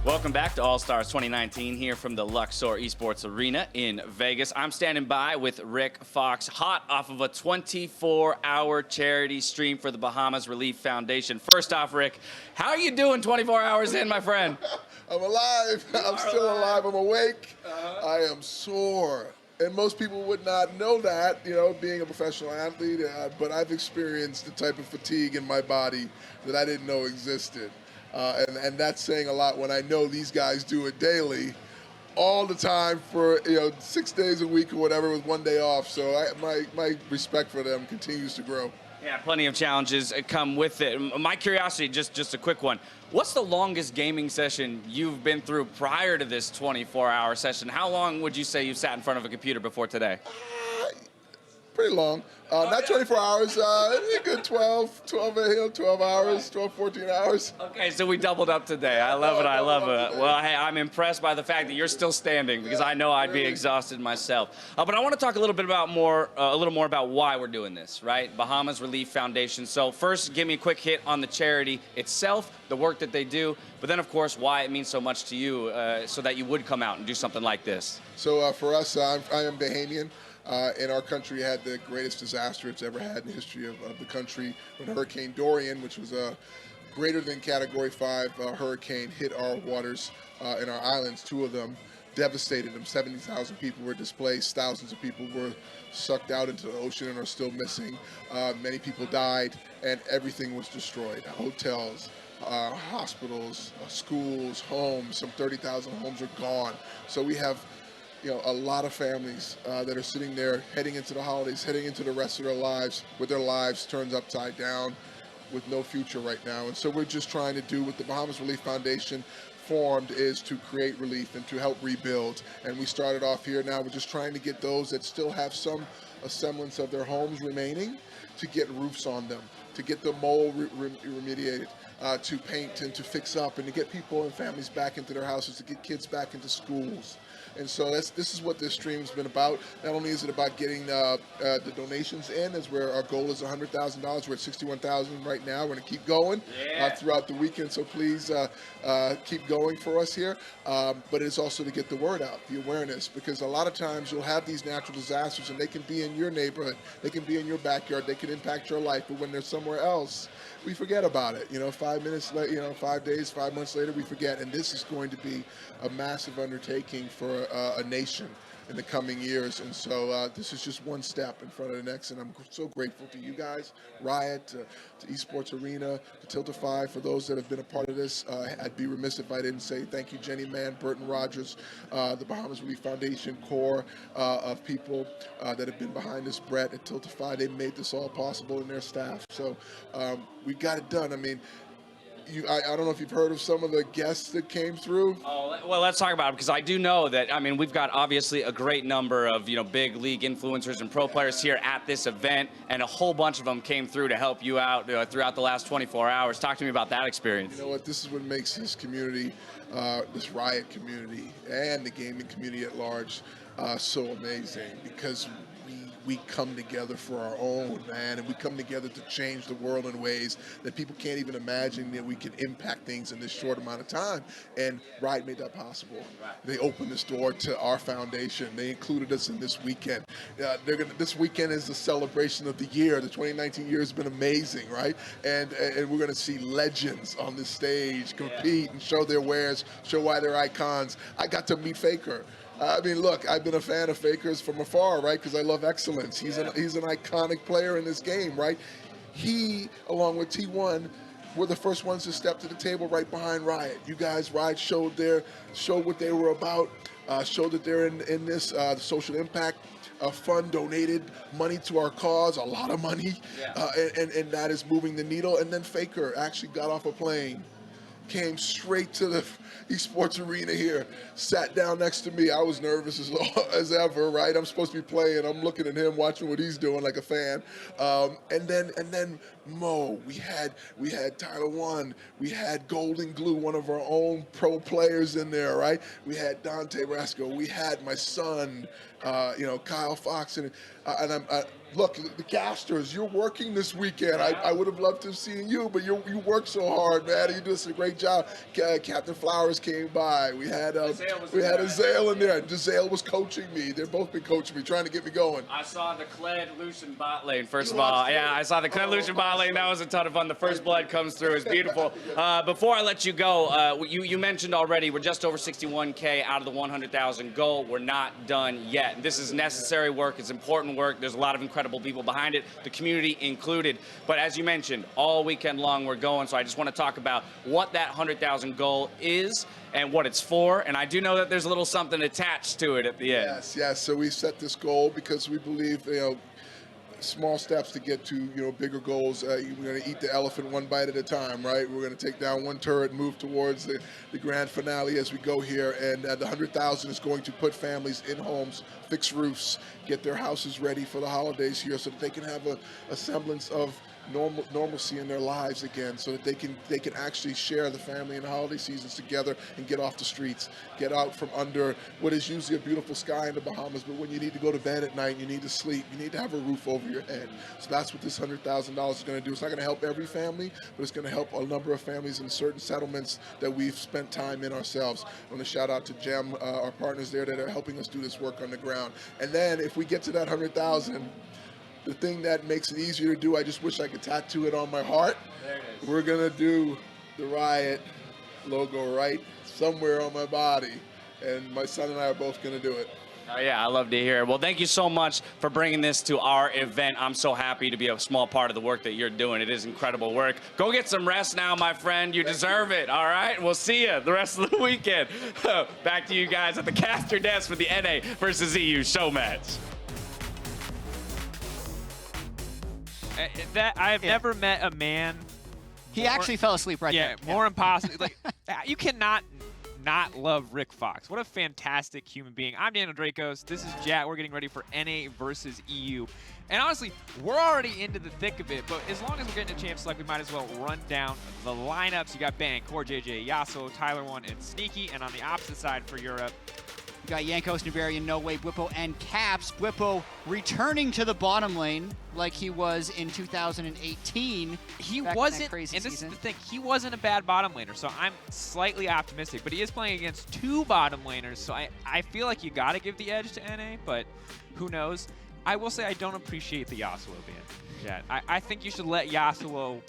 Welcome back to All Stars 2019 here from the FLICKR Esports Arena in Vegas. I'm standing by with Rick Fox, hot off of a 24-hour charity stream for the Bahamas Relief Foundation. First off, Rick, how are you doing 24 hours in, my friend? I'm alive. I'm still alive. I'm awake. I am sore. And most people would not know that, being a professional athlete, but I've experienced the type of fatigue in my body that I didn't know existed. And that's saying a lot when I know these guys do it daily, all the time for 6 days a week or whatever with 1 day off. So my respect for them continues to grow. Yeah, plenty of challenges come with it. My curiosity, just a quick one. What's the longest gaming session you've been through prior to this 24-hour session? How long would you say you sat in front of a computer before today? Pretty long. Not 24 hours, a good 12 hours, 12, 14 hours. Okay, so we doubled up today. I love it, I love it. Well, hey, I'm impressed by the fact that you're still standing because I know I'd be exhausted myself. But I want to talk a little more about why we're doing this, right? Bahamas Relief Foundation. So first, give me a quick hit on the charity itself, the work that they do, but then, of course, why it means so much to you so that you would come out and do something like this. So for us, I am Bahamian. And our country had the greatest disaster it's ever had in the history of the country when Hurricane Dorian, which was a greater than Category 5 hurricane, hit our waters in our islands, two of them, devastated them. 70,000 people were displaced, thousands of people were sucked out into the ocean and are still missing. Many people died, and everything was destroyed. Hotels, hospitals, schools, homes, some 30,000 homes are gone. So we have a lot of families that are sitting there heading into the holidays, heading into the rest of their lives with their lives turned upside down with no future right now. And so we're just trying to do what the Bahamas Relief Foundation formed is to create relief and to help rebuild. And we started off here. Now we're just trying to get those that still have some semblance of their homes remaining to get roofs on them, to get the mold remediated, to paint and to fix up, and to get people and families back into their houses, to get kids back into schools. And so this is what this stream's been about. Not only is it about getting the donations in, as where our goal is $100,000. We're at $61,000 right now. We're going to keep going throughout the weekend. So please keep going for us here. But it's also to get the word out, the awareness, because a lot of times you'll have these natural disasters, and they can be in your neighborhood, they can be in your backyard, they can impact your life. But when they're somewhere else, we forget about it. 5 minutes later, 5 days, 5 months later, we forget. And this is going to be a massive undertaking for a nation in the coming years. And so this is just one step in front of the next. And I'm so grateful to you guys, Riot, to Esports Arena, to Tiltify, for those that have been a part of this. I'd be remiss if I didn't say thank you, Jenny Mann, Burton Rogers, the Bahamas Relief Foundation core of people that have been behind this, Brett at Tiltify. They made this all possible, and their staff. So we got it done. I mean, I don't know if you've heard of some of the guests that came through. Oh, well, let's talk about it, because I do know that, we've got obviously a great number of, big league influencers and pro players here at this event, and a whole bunch of them came through to help you out throughout the last 24 hours. Talk to me about that experience. You know what? This is what makes this community, this Riot community, and the gaming community at large so amazing, because we come together for our own, man, and we come together to change the world in ways that people can't even imagine that we can impact things in this short amount of time. And Riot made that possible. They opened this door to our foundation. They included us in this weekend. This weekend is the celebration of the year. The 2019 year has been amazing, right? And we're going to see legends on the stage compete and show their wares, show why they're icons. I got to meet FLICKR. Look, I've been a fan of FLICKR's from afar, right? Because I love excellence. He's an iconic player in this game, right? He, along with T1, were the first ones to step to the table right behind Riot. You guys, Riot showed what they were about, showed that they're in this social impact fund, donated money to our cause, a lot of money, and that is moving the needle. And then FLICKR actually got off a plane, came straight to the Esports Arena here, sat down next to me. I was nervous as ever, right? I'm supposed to be playing. I'm looking at him, watching what he's doing like a fan. And then Mo, we had Tyler One, we had Golden Glue, one of our own pro players in there, right? We had Dante Rasco, we had my son, Kyle Fox, and look, the casters, you're working this weekend. I would have loved to have seen you, but you work so hard, man. You do such a great job. Captain Flowers came by. We had Azale in there. Azale was coaching me. They've both been coaching me, trying to get me going. I saw the Kled Lucian bot lane, first of all. Yeah, I saw the Kled Lucian bot lane. That was a ton of fun. The first blood comes through. It's beautiful. Before I let you go, you mentioned already we're just over 61K out of the 100,000 goal. We're not done yet. This is necessary work. It's important work. There's a lot of incredible people behind it, the community included. But as you mentioned, all weekend long we're going, so I just want to talk about what that 100,000 goal is and what it's for. And I do know that there's a little something attached to it at the end. Yes. So we set this goal because we believe, small steps to get to, bigger goals. We're going to eat the elephant one bite at a time, right? We're going to take down one turret, move towards the grand finale as we go here. And the 100,000 is going to put families in homes, fix roofs, get their houses ready for the holidays here so that they can have a semblance of normalcy in their lives again, so that they can actually share the family and holiday seasons together and get off the streets, get out from under what is usually a beautiful sky in the Bahamas. But when you need to go to bed at night, you need to sleep, you need to have a roof over your head. So that's what this $100,000 is going to do. It's not going to help every family, but it's going to help a number of families in certain settlements that we've spent time in ourselves. I want to shout out to Gem, our partners there that are helping us do this work on the ground. And then if we get to that 100,000, the thing that makes it easier to do, I just wish I could tattoo it on my heart. There it is. We're going to do the Riot logo right somewhere on my body. And my son and I are both going to do it. Oh, yeah, I love to hear it. Well, thank you so much for bringing this to our event. I'm so happy to be a small part of the work that you're doing. It is incredible work. Go get some rest now, my friend. You deserve it, all right? We'll see you the rest of the weekend. Back to you guys at the caster desk for the NA versus EU show match. I've never met a man. He actually fell asleep right there. More impossible. Like, you cannot not love Rick Fox. What a fantastic human being. I'm Daniel Dracos. This is Jat. We're getting ready for NA versus EU. And honestly, we're already into the thick of it, but as long as we're getting a chance to select, we might as well run down the lineups. You got Bang, Core JJ, Yasuo, Tyler 1, and Sneaky. And on the opposite side for Europe, You got Yankos, Navarian, No Way, Bwipo, and Caps. Bwipo returning to the bottom lane like he was in 2018. He back in that wasn't, crazy and this season. is the thing, he wasn't a bad bottom laner, so I'm slightly optimistic. But he is playing against two bottom laners, so I feel like you got to give the edge to NA, but who knows? I will say I don't appreciate the Yasuo ban yet. I think you should let Yasuo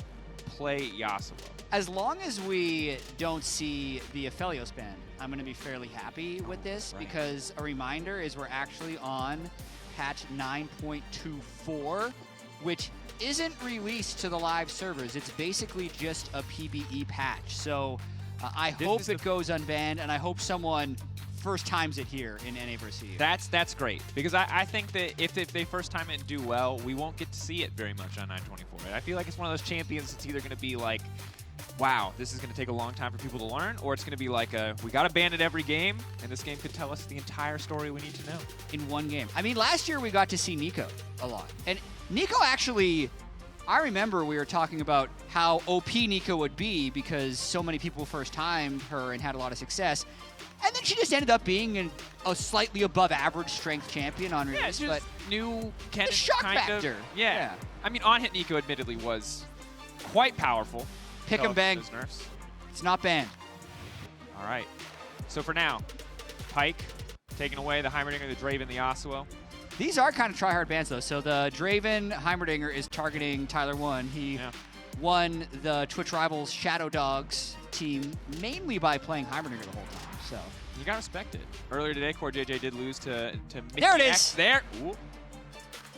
play Yasuo. As long as we don't see the Aphelios ban, I'm going to be fairly happy with this, because a reminder is we're actually on patch 9.24, which isn't released to the live servers. It's basically just a PBE patch. So I hope it goes unbanned, and I hope someone first times it here in NA versus EU. That's great, because I think that if they first time it and do well, we won't get to see it very much on 9.24. I feel like it's one of those champions that's either going to be like, wow, this is going to take a long time for people to learn, or it's going to be like, we got to ban it every game, and this game could tell us the entire story we need to know. In one game. I mean, last year we got to see Nico a lot. And Nico actually, I remember we were talking about how OP Nico would be because so many people first-timed her and had a lot of success. And then she just ended up being a slightly above average strength champion on release. Yeah, it's just new kind shock kind factor. Of, yeah. I mean, on-hit Nico admittedly was quite powerful. Pick 'em bang. Those nerfs. It's not banned. All right. So for now, Pyke taking away the Heimerdinger, the Draven, the Yasuo. These are kind of try-hard bans, though. So the Draven Heimerdinger is targeting Tyler 1. He won the Twitch Rivals Shadow Dogs team mainly by playing Heimerdinger the whole time. So You gotta respect it. Earlier today, Core JJ did lose to Mickey There it X. is. There. Ooh.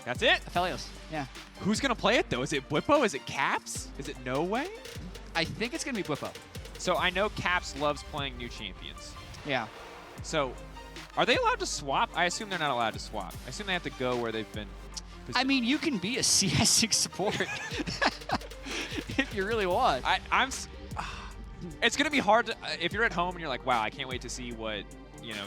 That's it. Aphelios, yeah. Who's gonna play it though? Is it Bwipo? Is it Caps? Is it No Way? I think it's going to be Bwipo. So I know Caps loves playing new champions. Yeah. So are they allowed to swap? I assume they're not allowed to swap. I assume they have to go where they've been. I mean, you can be a CS6 support if you really want. It's gonna be hard to if you're at home and you're like, wow, I can't wait to see what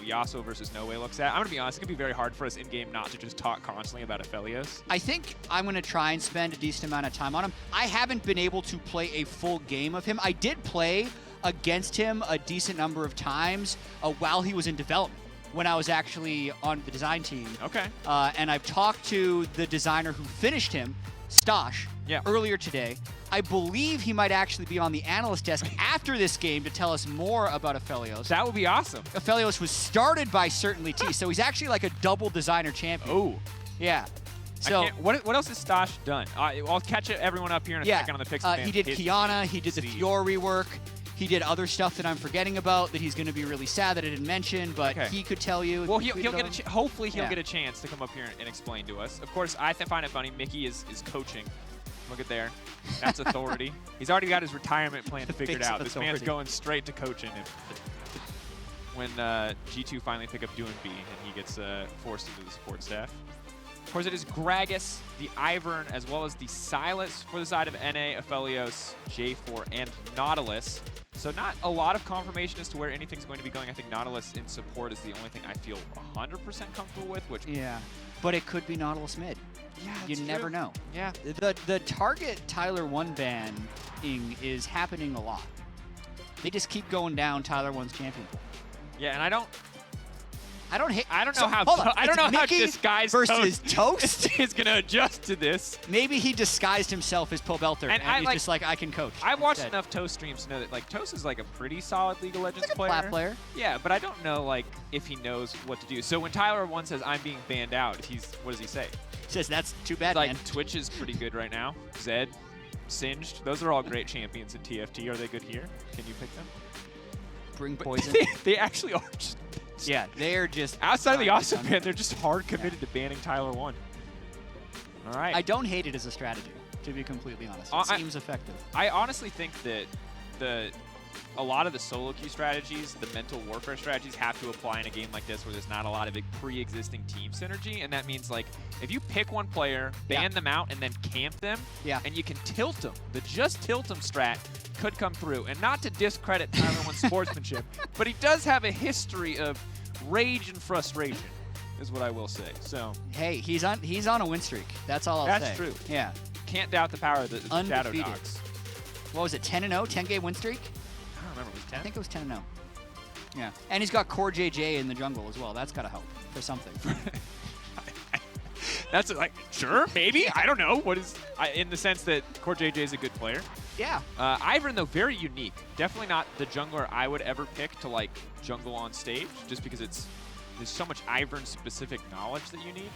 Yasuo versus No Way looks at. I'm gonna be honest, it's gonna be very hard for us in game not to just talk constantly about Aphelios. I think I'm going to try and spend a decent amount of time on him. I haven't been able to play a full game of him. I did play against him a decent number of times while he was in development. when I was actually on the design team. Okay. And I've talked to the designer who finished him, Stosh, earlier today. I believe he might actually be on the analyst desk after this game to tell us more about Aphelios. That would be awesome. Aphelios was started by Certainly T, so he's actually like a double designer champion. Oh. Yeah. So what else has Stosh done? I'll catch everyone up here in a second on the picks. He did Kiana, he did the Fior rework, he did other stuff that I'm forgetting about that he's going to be really sad that I didn't mention, but he could tell you. Well, he'll get hopefully he'll get a chance to come up here and explain to us. Of course, I find it funny. Mickey is coaching. Look at there. That's authority. He's already got his retirement plan figured out. This man's going straight to coaching. When G2 finally pick up doing B and he gets forced into the support staff. Of course, it is Gragas, the Ivern, as well as the Silas for the side of NA, Aphelios, J4, and Nautilus. So not a lot of confirmation as to where anything's going to be going. I think Nautilus in support is the only thing I feel 100% comfortable with. Which but it could be Nautilus mid. Yeah, you never know. Yeah. The target Tyler 1 banning is happening a lot. They just keep going down Tyler 1's champion pool. Yeah, and I don't know how Disguised versus Toast is going to adjust to this. Maybe he disguised himself as Pobelter, and he's just like, I can coach. I've watched enough Toast streams to know that Toast is like a pretty solid League of Legends player. Yeah, but I don't know if he knows what to do. So when Tyler 1 says I'm being banned out, what does he say? He says that's too bad, man. Like Twitch is pretty good right now. Zed, Singed, those are all great champions in TFT. Are they good here? Can you pick them? Bring poison. They actually are. Yeah, they are just outside of the awesome ban. They're just hard committed to banning Tyler 1. All right. I don't hate it as a strategy, to be completely honest. It seems effective. I honestly think that a lot of the solo queue strategies, the mental warfare strategies, have to apply in a game like this where there's not a lot of big pre-existing team synergy, and that means if you pick one player, ban them out, and then camp them, and you can tilt them, the just tilt them strat could come through. And not to discredit Tyler 1's sportsmanship, but he does have a history of rage and frustration, is what I will say. So hey, he's on a win streak. That's all I'll say. That's true. Yeah. Can't doubt the power of the Shadow Dogs. What was it? 10-0, 10-game win streak. I don't remember. It was 10. I think it was 10-0. Yeah, and he's got Core JJ in the jungle as well. That's got to help for something. That's sure, maybe. I don't know. In the sense that Core JJ is a good player. Yeah. Ivern, though, very unique. Definitely not the jungler I would ever pick to jungle on stage, just because there's so much Ivern-specific knowledge that you need.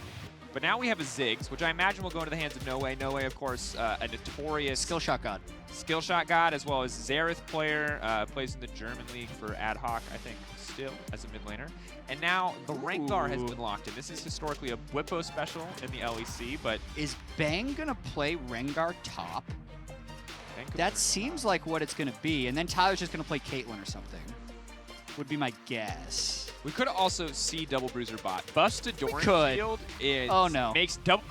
But now we have a Ziggs, which I imagine will go into the hands of No Way. No Way, of course, a notorious skill shot god, as well as Xerath player, plays in the German league for Ad Hoc, I think, still as a mid laner. And now the Rengar has been locked in. This is historically a Bwipo special in the LEC, but is Bang gonna play Rengar top? That seems like what it's gonna be, and then Tyler's just gonna play Caitlyn or something. Would be my guess. We could also see Double Bruiser bot. Buffs to Doran Shield is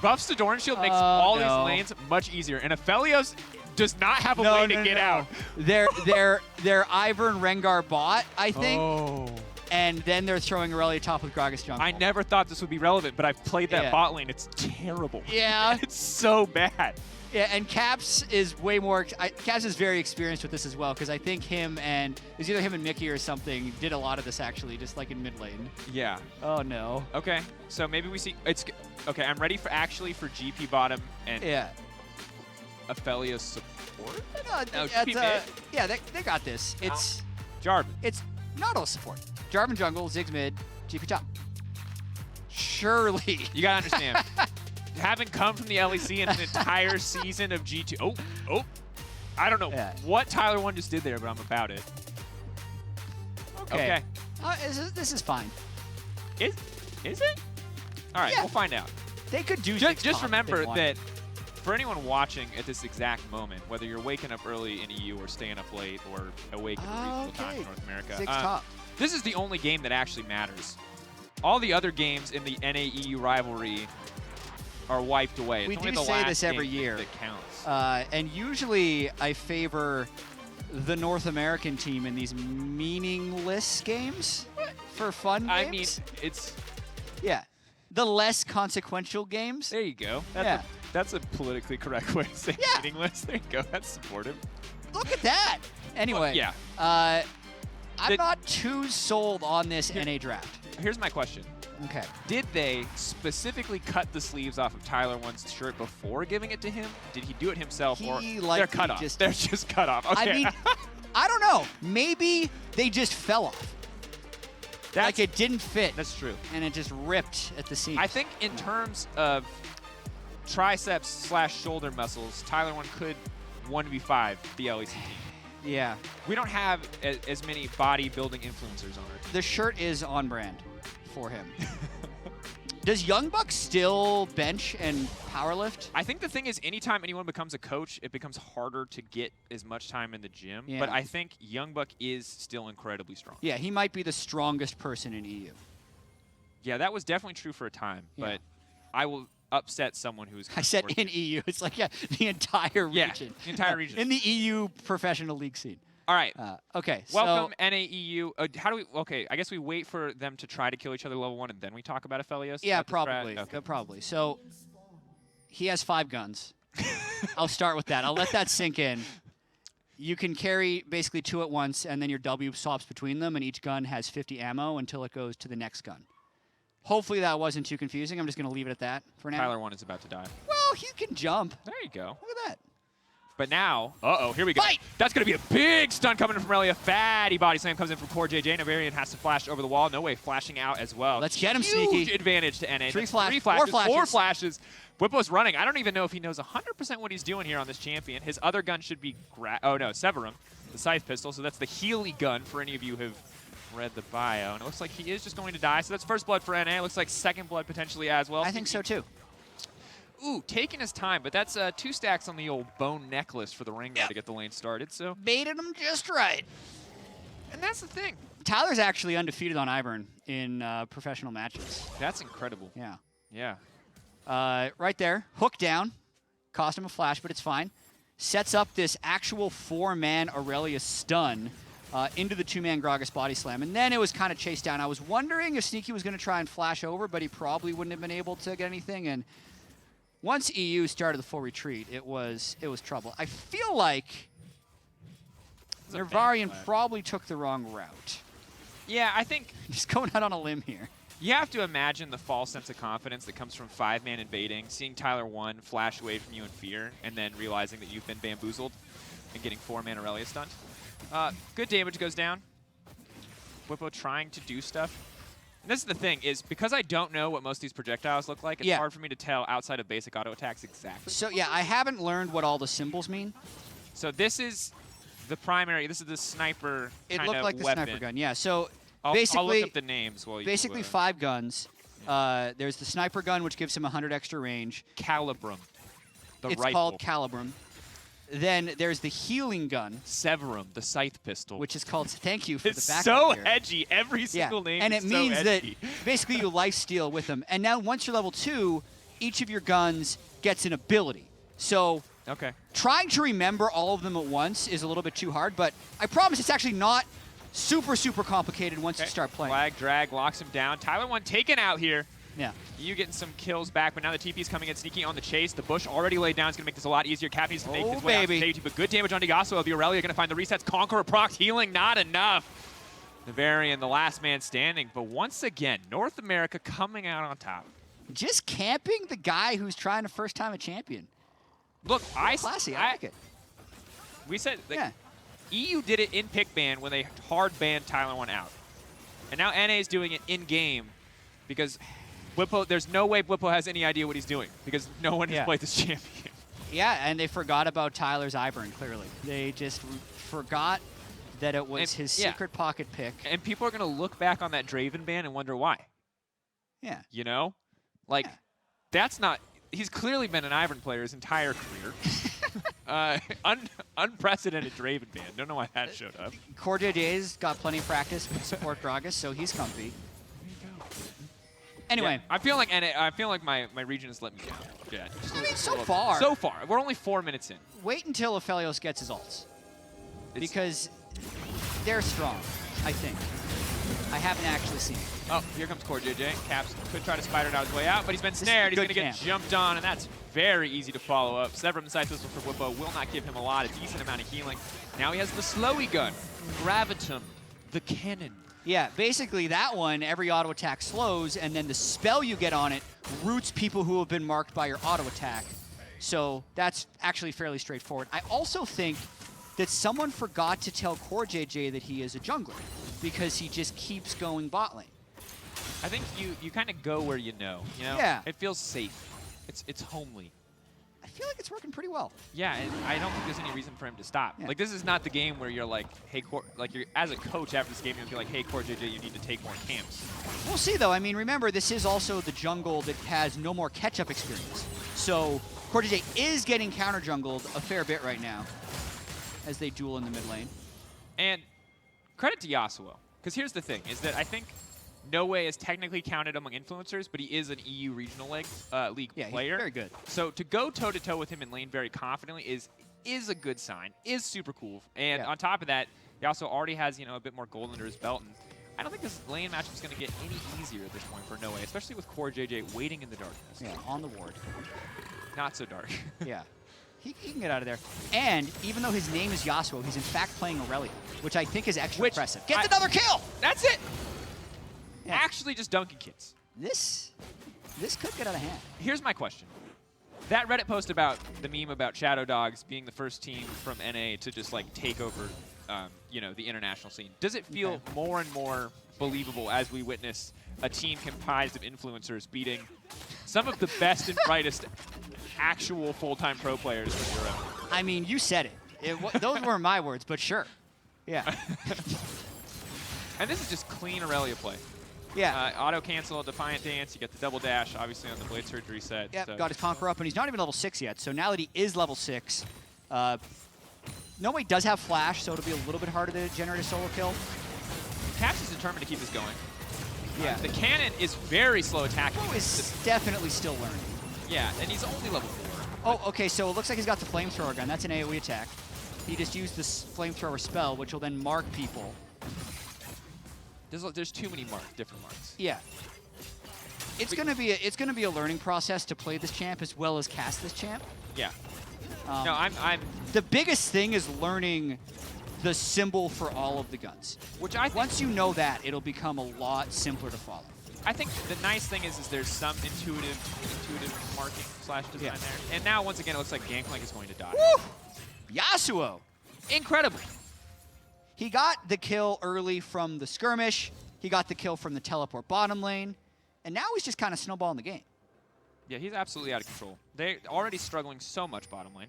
buffs to Doran Shield makes all these lanes much easier. And Aphelios does not have a way to get out. They're Ivern Rengar bot, I think. Oh. And then they're throwing Aurelia top with Gragas jungle. I never thought this would be relevant, but I've played that bot lane. It's terrible. Yeah. It's so bad. Yeah, and Caps is way more. Caps is very experienced with this as well, because I think it's either him and Mickey or something did a lot of this actually, just like in mid lane. Yeah. Oh no. Okay, so maybe we see okay. I'm ready for GP bottom and Aphelios support. Yeah, they got this. It's Jarvan. It's Nautilus support. Jarvan jungle, Ziggs mid, GP top. Surely. You gotta understand. Having come from the LEC in an entire season of G2. Oh. I don't know what Tyler 1 just did there, but I'm about it. Okay. This is fine. Is it? All right, we'll find out. They could do just remember that for anyone watching at this exact moment, whether you're waking up early in EU or staying up late or awake at a reasonable time in North America, this is the only game that actually matters. All the other games in the NA-EU rivalry are wiped away. We do say this every year. That counts. And usually I favor the North American team in these meaningless games for fun games. I mean, it's... Yeah. The less consequential games. There you go. That's a politically correct way to say meaningless. There you go. That's supportive. Look at that. Anyway. Well, I'm not too sold on this NA draft. here's my question. Okay. Did they specifically cut the sleeves off of Tyler One's shirt before giving it to him? Did he do it himself, or He they're likely cut off? just- They're just cut off. Okay. I mean, I don't know. Maybe they just fell off. Like it didn't fit. That's true. And it just ripped at the seams. I think in terms of triceps / shoulder muscles, Tyler One could 1v5 the LEC team. Yeah. We don't have as many bodybuilding influencers on our team. The shirt is on brand for him. Does Young Buck still bench and powerlift? I think the thing is, anytime anyone becomes a coach, it becomes harder to get as much time in the gym. Yeah. But I think Young Buck is still incredibly strong. Yeah, he might be the strongest person in EU. Yeah, that was definitely true for a time. Yeah. But I will upset someone who's. I said in EU. It's like, yeah, the entire Yeah, region. the entire region. In the EU professional league scene. All right. Okay, Welcome, NAEU. How do we? Okay, I guess we wait for them to try to kill each other level 1, and then we talk about Aphelios. Yeah, Is that the strat? probably. Okay. Probably. So he has 5 guns. I'll start with that. I'll let that sink in. You can carry basically 2 at once, and then your W swaps between them, and each gun has 50 ammo until it goes to the next gun. Hopefully that wasn't too confusing. I'm just going to leave it at that for now. Tyler One is about to die. Well, he can jump. There you go. Look at that. But now, here we go. Fight! That's going to be a big stun coming from Relia. Fatty body slam comes in from Core JJ. Navarian has to flash over the wall. No way, flashing out as well. Let's get him, Huge Sneaky. advantage to NA. Three That's flash- 3 four flashes, 4 flashes. flashes. Whippo's running. I don't even know if he knows 100% what he's doing here on this champion. His other gun should be, Severum, the scythe pistol. So that's the Healy gun for any of you who've read the bio. And it looks like he is just going to die. So that's first blood for NA. Looks like second blood potentially as well. I think so too. Ooh, taking his time, but that's 2 stacks on the old bone necklace for the ring there to get the lane started. So, Baited him just right. and that's the thing. Tyler's actually undefeated on Ivern in professional matches. That's incredible. Yeah. Yeah. Right there, hook down. Cost him a flash, but it's fine. Sets up this actual 4-man Aurelia stun into the 2-man Gragas body slam. And then it was kind of chased down. I was wondering if Sneaky was going to try and flash over, but he probably wouldn't have been able to get anything. And once EU started the full retreat, it was trouble. I feel like Nervarian probably took the wrong route. Yeah, I think Just going out on a limb here. you have to imagine the false sense of confidence that comes from 5-man invading, seeing Tyler 1 flash away from you in fear, and then realizing that you've been bamboozled and getting 4-man Aurelia stunned. Good damage goes down. Whippo trying to do stuff. And this is the thing, is because I don't know what most of these projectiles look like, it's hard for me to tell outside of basic auto attacks exactly. So yeah, I haven't learned what all the symbols mean. So this is the primary, this is the sniper It kind looked of like the weapon. sniper gun, yeah. So I'll basically, look up the names while you basically 5 guns. There's the sniper gun, which gives him 100 extra range. Calibrum, the It's rifle. called Calibrum. Then there's the healing gun, Severum, the scythe pistol. which is called, thank you for it's the backup so here. edgy. Every single name and is it so means that edgy. basically you lifesteal with them. And now once you're level 2, each of your guns gets an ability. So Okay. trying to remember all of them at once is a little bit too hard, but I promise it's actually not super, super complicated once you start playing. Flag, drag, locks him down. Tyler 1 taken out here. Yeah. You getting some kills back, but now the TP's coming in Sneaky on the chase. The bush already laid down. It's going to make this a lot easier. Cap needs to make his way out to safety, but good damage on Digasso. The Aurelia going to find the resets. Conqueror proc healing, not enough. Navarian, the last man standing. But once again, North America coming out on top. Just camping the guy who's trying to first time a champion. Look, Classy, I like it. We said that Yeah. EU did it in pick ban when they hard banned Tyler 1 out. And now NA is doing it in game because Whippo, there's no way Whippo has any idea what he's doing because no one has played this champion. Yeah, and they forgot about Tyler's Ivern, clearly. They just forgot that it was his secret pocket pick. And people are going to look back on that Draven ban and wonder why. Yeah. You know? Like, that's not... He's clearly been an Ivern player his entire career. Unprecedented Draven ban. Don't know why that showed up. Core JJ's got plenty of practice with support Gragas, so he's comfy. Anyway. Yeah, I feel like my region has let me down. Yeah, I mean, so far. So far. We're only 4 minutes in. Wait until Aphelios gets his ults. Because they're strong, I think. I haven't actually seen it. Oh, here comes Core JJ. Caps could try to spider it out his way out, but he's been snared. He's going to get jumped on, and that's very easy to follow up. Severum side pistol for Whippo will not give him a decent amount of healing. Now he has the Slowy gun, Gravitum, the cannon. Yeah, basically that one, every auto attack slows, and then the spell you get on it roots people who have been marked by your auto attack. So that's actually fairly straightforward. I also think that someone forgot to tell Core JJ that he is a jungler because he just keeps going bot lane. I think you kind of go where you know. Yeah. It feels safe. It's homely. I feel like it's working pretty well. Yeah, and I don't think there's any reason for him to stop. Yeah. Like, this is not the game where you're like, hey, you're as a coach after this game, you'll be like, hey, Core JJ, you need to take more camps. We'll see, though. I mean, remember, this is also the jungle that has no more catch-up experience. So Core JJ is getting counter-jungled a fair bit right now as they duel in the mid lane. And credit to Yasuo, because here's the thing, is that I think No Way is technically counted among influencers, but he is an EU regional league player. He's very good. So to go toe-to-toe with him in lane very confidently is a good sign, is super cool. And on top of that, he also already has, a bit more gold under his belt. And I don't think this lane matchup is going to get any easier at this point for No Way, especially with Core JJ waiting in the darkness. Yeah, on the ward. Not so dark. Yeah. He can get out of there. And even though his name is Yasuo, he's in fact playing Aurelia, which I think is extra impressive. Gets another kill! That's it! Yeah. Actually just dunking kids. This could get out of hand. Here's my question. That Reddit post about the meme about Shadow Dogs being the first team from NA to just like take over, the international scene. Does it feel more and more believable as we witness a team comprised of influencers beating some of the best and brightest actual full-time pro players from Europe? I mean, you said it. Those weren't my words, but sure. Yeah. And this is just clean Aurelia play. Yeah. Auto cancel, Defiant Dance, you get the double dash, obviously on the Blade Surgery set. Yep, so. got his Conqueror up, and he's not even level 6 yet. So now that he is level 6, No Way does have Flash, so it'll be a little bit harder to generate a solo kill. Caps is determined to keep this going. Yeah. The cannon is very slow attacking. No is definitely still learning. Yeah, and he's only level 4. Oh, okay, so it looks like he's got the Flamethrower gun. That's an AoE attack. He just used this Flamethrower spell, which will then mark people. There's too many different marks. Yeah. It's gonna be a learning process to play this champ as well as cast this champ. Yeah. No, I'm. The biggest thing is learning the symbol for all of the guns. Which I think, once you know that, it'll become a lot simpler to follow. I think the nice thing is there's some intuitive marking / design there. And now once again it looks like Gangplank is going to die. Woo! Yasuo, incredible. He got the kill early from the skirmish. He got the kill from the teleport bottom lane, and now he's just kind of snowballing the game. Yeah, he's absolutely out of control. They're already struggling so much bottom lane.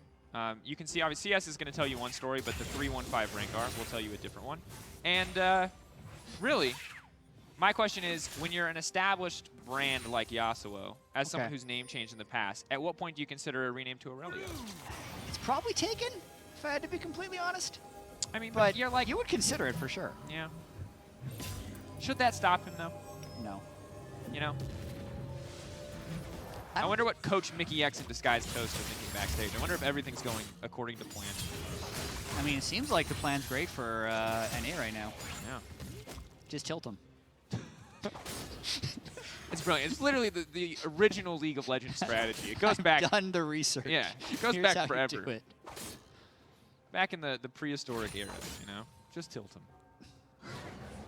You can see, obviously, CS is going to tell you one story, but the 3-1-5 Rengar will tell you a different one. And really, my question is, when you're an established brand like Yasuo, as someone whose name changed in the past, at what point do you consider a rename to Aurelia? It's probably taken, if I had to be completely honest. I mean, but you're like, you would consider it for sure. Yeah. Should that stop him, though? No. You know? I wonder what Coach Mickey X in disguise toast is thinking backstage. I wonder if everything's going according to plan. I mean, it seems like the plan's great for NA right now. Yeah. Just tilt them. It's brilliant. It's literally the original League of Legends strategy. It goes back. I've done the research. Yeah, it goes Here's back how forever. you do it. Back in the prehistoric era, you know? Just tilt him.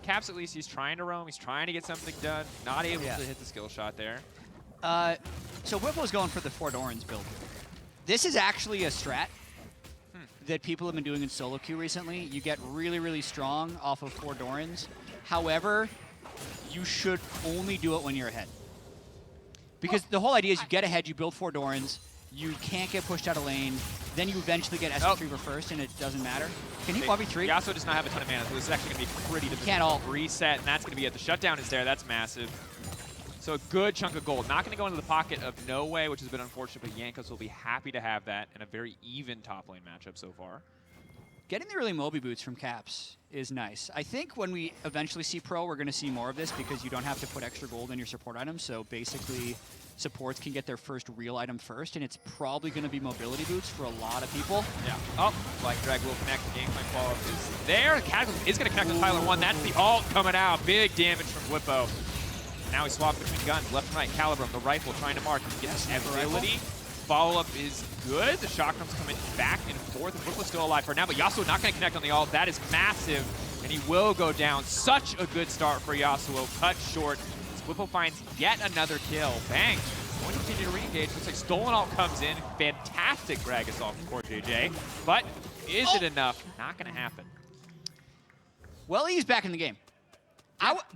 Caps, at least, he's trying to roam. He's trying to get something done. Not able to hit the skill shot there. So Whipple's going for the Fort Orange build. This is actually a strat that people have been doing in solo queue recently. You get really, really strong off of Fort Orange. However, you should only do it when you're ahead. Because the whole idea is you get ahead, you build Fort Orange, you can't get pushed out of lane, then you eventually get SP3 reversed, and it doesn't matter. Can he 1v3? Yasuo does not have a ton of mana, so this is actually going to be pretty difficult. Reset, and that's going to be it. The shutdown is there. That's massive. So a good chunk of gold. Not going to go into the pocket of No Way, which has been unfortunate, but Jankos will be happy to have that in a very even top lane matchup so far. Getting the early Moby boots from Caps is nice. I think when we eventually see Pro, we're going to see more of this because you don't have to put extra gold in your support items. So basically, supports can get their first real item first, and it's probably going to be mobility boots for a lot of people. Yeah. Oh, like Drag will connect. The game plan follow-up is there. Cataclysm is going to connect with Tyler 1. That's the ult coming out. Big damage from Whippo. Now he's swapped between guns, left and right. Calibrum, the rifle, trying to mark. He gets ability. Follow-up is good. The Chakrams coming back and forth. And Whipple's still alive for now, but Yasuo not going to connect on the ult. That is massive. and he will go down. Such a good start for Yasuo, cut short. Whippo finds yet another kill. Bang, going to continue to re-engage. Looks like Stolen Ult comes in. Fantastic Greg assault from Core JJ, but is it enough? Not gonna happen. Well, he's back in the game.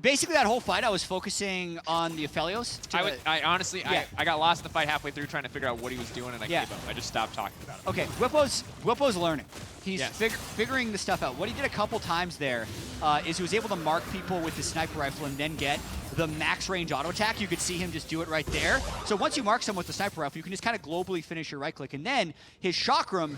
Basically, that whole fight, I was focusing on the Aphelios. I honestly, Yeah. I got lost in the fight halfway through trying to figure out what he was doing, and I gave up. I just stopped talking about it. Okay, Whippo's learning. He's figuring the stuff out. What he did a couple times there is he was able to mark people with the sniper rifle and then get the max range auto attack. You could see him just do it right there. So once you mark someone with the sniper rifle, you can just kind of globally finish your right click. And then his chakram,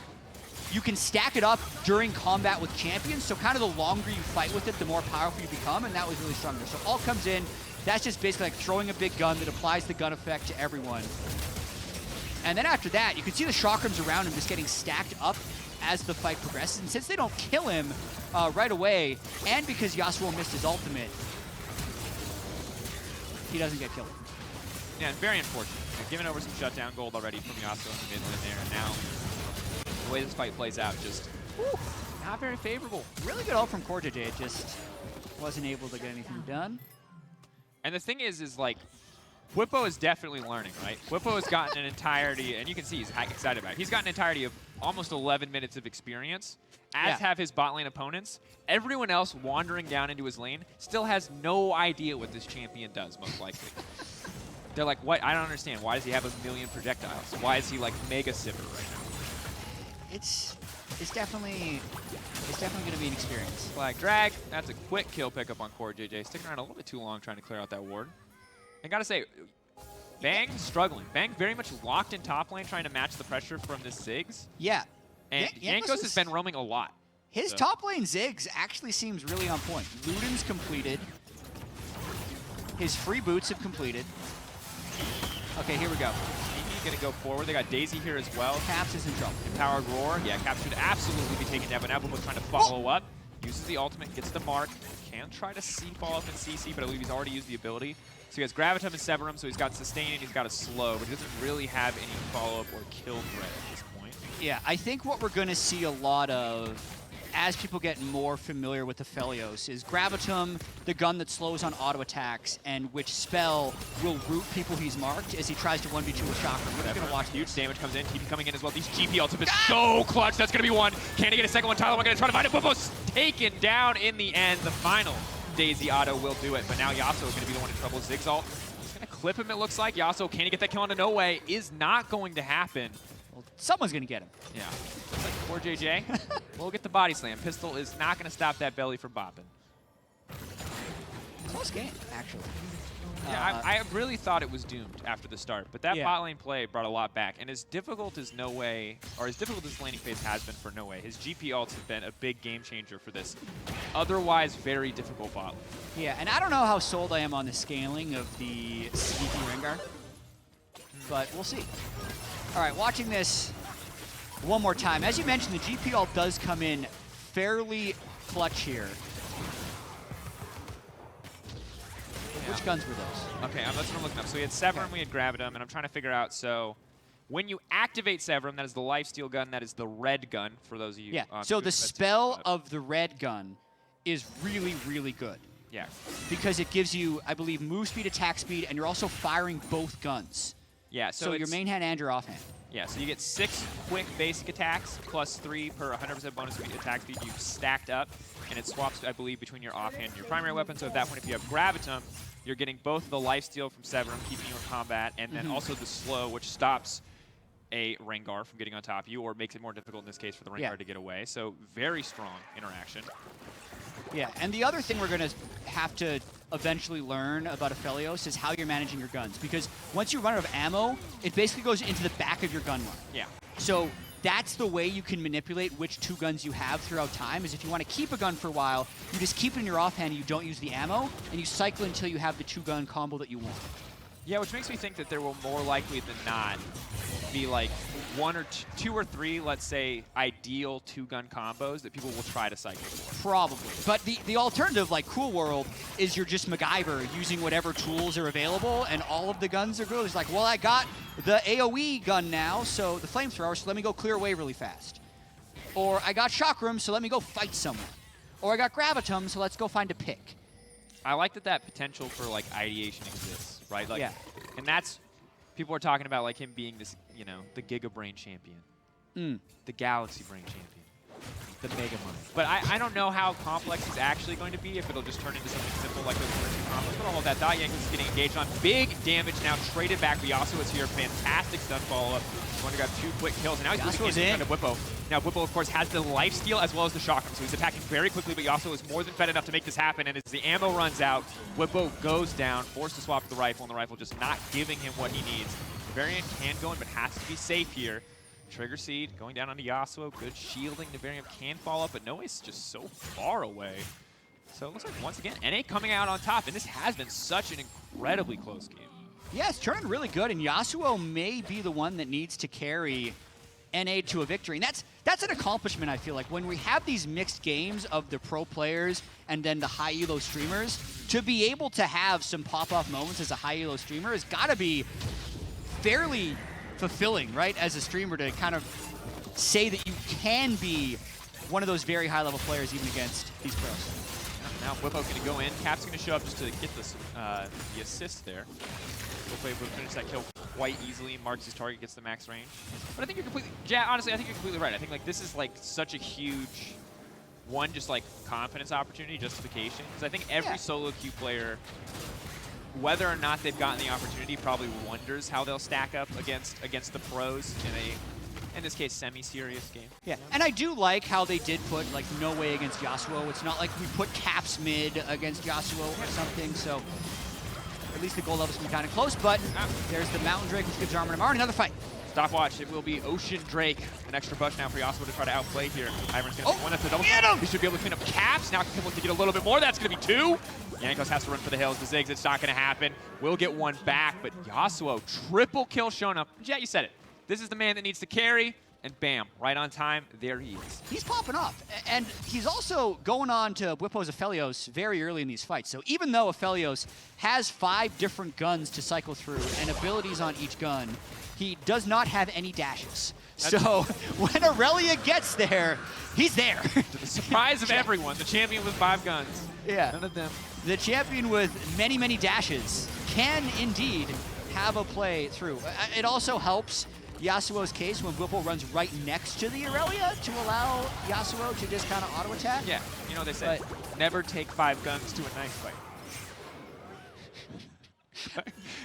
you can stack it up during combat with champions, so kind of the longer you fight with it, the more powerful you become, and that was really strong there. So all comes in, that's just basically like throwing a big gun that applies the gun effect to everyone. And then after that, you can see the chakrams around him just getting stacked up as the fight progresses, and since they don't kill him right away, and because Yasuo missed his ultimate, he doesn't get killed. Yeah, and very unfortunate. They've given over some shutdown gold already from Yasuo in the mid lane there, and now the way this fight plays out, just not very favorable. Really good ult from Core JJ, just wasn't able to get anything done. And the thing is like, Whippo is definitely learning, right? Whippo has gotten an entirety, and you can see he's excited about it. He's gotten an entirety of almost 11 minutes of experience, as have his bot lane opponents. Everyone else wandering down into his lane still has no idea what this champion does, most likely. They're like, what? I don't understand. Why does he have a million projectiles? Why is he like Mega Sipper right now? It's definitely going to be an experience. Flag drag. That's a quick kill pickup on Core JJ. Sticking around a little bit too long trying to clear out that ward. And gotta say, Bang struggling. Bang very much locked in top lane trying to match the pressure from this Ziggs. Yeah. And Jankos has been roaming a lot. His top lane Ziggs actually seems really on point. Luden's completed. His free boots have completed. Okay, here we go. He's gonna go forward. They got Daisy here as well. Caps is in trouble. Empowered Roar. Yeah, Caps should absolutely be taken down, but Applewood's trying to follow up. Uses the ultimate, gets the mark. Can try to follow up in CC, but I believe he's already used the ability. So he has Gravitum and Severum, so he's got Sustain and he's got a Slow, but he doesn't really have any follow-up or kill threat at this point. Yeah, I think what we're going to see a lot of as people get more familiar with the Aphelios is Gravitum, the gun that slows on auto attacks, and which spell will root people he's marked as he tries to 1v2 with Chakra. We're just going to watch huge damage comes in, TP coming in as well. These GP ultimates so clutch. That's going to be one. Can he get a second one? Tyler, we're going to try to find it. Whippo's taken down in the end. The final Daisy auto will do it, but now Yasuo is going to be the one in trouble. Ziggs ult. He's going to clip him, it looks like. Yasuo, can he get that kill onto No Way? Is not going to happen. Well, someone's going to get him. Yeah. Looks like poor JJ. We'll get the body slam. Pistol is not going to stop that belly from bopping. Close game, actually. Yeah, I really thought it was doomed after the start, but that bot lane play brought a lot back. And as difficult as No Way, or as difficult as laning phase has been for No Way, his GP ults have been a big game changer for this otherwise very difficult bot lane. Yeah, and I don't know how sold I am on the scaling of the sneaky Rengar, but we'll see. All right, watching this one more time. As you mentioned, the GP ult does come in fairly clutch here. Which guns were those? Okay, that's what I'm looking up. So we had Severum, we had Gravitum, and I'm trying to figure out, so when you activate Severum, that is the lifesteal gun, that is the red gun, for those of you. Yeah, so the spell of the red gun is really, really good. Yeah. Because it gives you, I believe, move speed, attack speed, and you're also firing both guns. Yeah, so your main hand and your offhand. Yeah, so you get 6 quick basic attacks, plus 3 per 100% bonus speed attack speed you've stacked up, and it swaps, I believe, between your offhand and your primary weapon. So at that point, if you have Gravitum, you're getting both the lifesteal from Severum, keeping you in combat, and then also the slow, which stops a Rengar from getting on top of you, or makes it more difficult in this case for the Rengar to get away. So very strong interaction. Yeah, and the other thing we're going to have to eventually learn about Aphelios is how you're managing your guns. Because once you run out of ammo, it basically goes into the back of your gun run. Yeah. So that's the way you can manipulate which 2 guns you have throughout time, is if you want to keep a gun for a while, you just keep it in your offhand and you don't use the ammo, and you cycle until you have the 2-gun combo that you want. Yeah, which makes me think that there will more likely than not be like 1 or 2 or 3, let's say, ideal 2-gun combos that people will try to cycle for. Probably. But the alternative, like Cool World, is you're just MacGyver using whatever tools are available, and all of the guns are good. It's like, well, I got the AoE gun now, so the flamethrower, so let me go clear away really fast. Or I got Chakram, so let me go fight someone. or I got Gravitum, so let's go find a pick. I like that potential for like ideation exists, right? Like, Yeah. And that's, people are talking about like him being this, you know, the Giga Brain champion, the Galaxy Brain champion, the Mega Mind. But I don't know how complex it's actually going to be, if it'll just turn into something simple like those first two combos. But all of that, Yankees is getting engaged on. Big damage now, traded back. Yasuo is here, fantastic stun follow-up. Going to grab 2 quick kills, and now he's moving in front of Whippo. Now Whippo, of course, has the lifesteal as well as the shotgun, so he's attacking very quickly, but Yasuo is more than fed enough to make this happen, and as the ammo runs out, Whippo goes down, forced to swap to the rifle, and the rifle just not giving him what he needs. Navarian can go in, but has to be safe here. Trigger Seed going down onto Yasuo, good shielding. Navarian can follow up, but Noe's just so far away. So it looks like, once again, NA coming out on top, and this has been such an incredibly close game. Yeah, it's turning really good, and Yasuo may be the one that needs to carry NA to a victory. And that's an accomplishment, I feel like. When we have these mixed games of the pro players and then the high elo streamers, to be able to have some pop-off moments as a high elo streamer has got to be fairly fulfilling, right? As a streamer, to kind of say that you can be one of those very high-level players even against these pros. Now Whippo's going to go in. Cap's going to show up just to get this, the assist there. Hopefully we'll finish that kill quite easily. Marks his target, gets the max range. But I think you're completely, honestly, I think you're completely right. I think like this is like such a huge, one, just like confidence opportunity, justification. Because I think every solo queue player, whether or not they've gotten the opportunity, probably wonders how they'll stack up against the pros in this case, semi-serious game. Yeah, and I do like how they did put like no way against Yasuo. It's not like we put Caps mid against Yasuo or something, so at least the goal level's been kind of close, but there's the Mountain Drake, which gives Armor another fight. Stopwatch, it will be Ocean Drake. An extra push now for Yasuo to try to outplay here. Ivern's going to one, that's the double. He should be able to clean up Caps. Now can look to get a little bit more. That's going to be 2. Jankos has to run for the hills. The Ziggs, it's not going to happen. We'll get 1 back, but Yasuo, triple kill shown up. Jet, you said it. This is the man that needs to carry, and bam, right on time, there he is. He's popping off, and he's also going on to Whippo's Aphelios very early in these fights. So even though Aphelios has 5 different guns to cycle through and abilities on each gun, he does not have any dashes. So when Aurelia gets there, he's there. To the surprise of everyone, the champion with 5 guns. Yeah. None of them. The champion with many, many dashes can indeed have a play through. It also helps Yasuo's case when Whippo runs right next to the Aurelia to allow Yasuo to just kind of auto-attack. Yeah, you know what they say, never take 5 guns to a knife fight.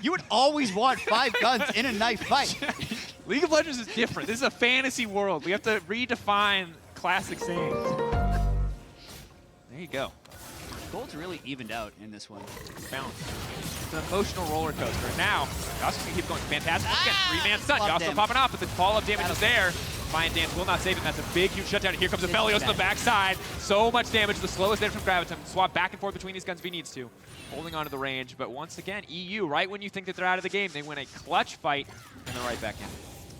You would always want 5 guns in a knife fight. League of Legends is different. This is a fantasy world. We have to redefine classic sayings. There you go. Gold's really evened out in this one. Balance. It's an emotional roller coaster. Now, Yasuo can keep going. Fantastic. Again, 3-man stun. Yasuo popping off, but the follow-up damage is there. Defiant Dance will not save it. That's a big, huge shutdown. And here comes Aphelios on the backside. So much damage. The slowest damage from Gravitum. Swap back and forth between these guns if he needs to. Holding on to the range. But once again, EU, right when you think that they're out of the game, they win a clutch fight, and they're right back in.